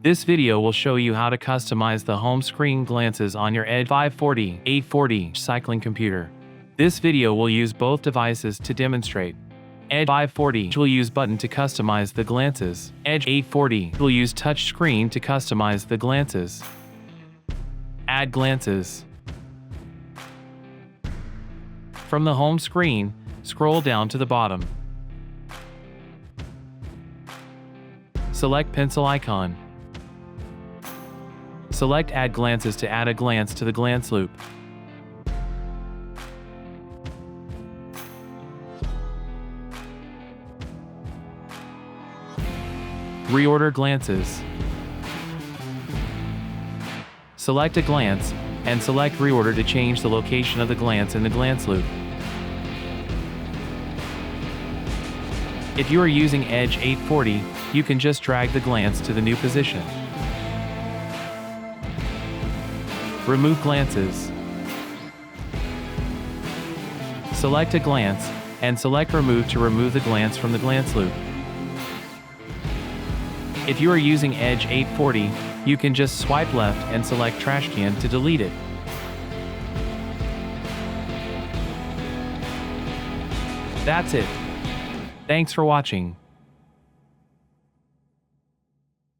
This video will show you how to customize the home screen glances on your Edge 540, 840 cycling computer. This video will use both devices to demonstrate. Edge 540 will use button to customize the glances. Edge 840 will use touch screen to customize the glances. Add glances. From the home screen, scroll down to the bottom. Select pencil icon. Select Add Glances to add a glance to the glance loop. Reorder Glances. Select a glance, and select Reorder to change the location of the glance in the glance loop. If you are using Edge 840, you can just drag the glance to the new position. Remove glances. Select a glance, and select Remove to remove the glance from the glance loop. If you are using Edge 840, you can just swipe left and select Trash Can to delete it. That's it. Thanks for watching.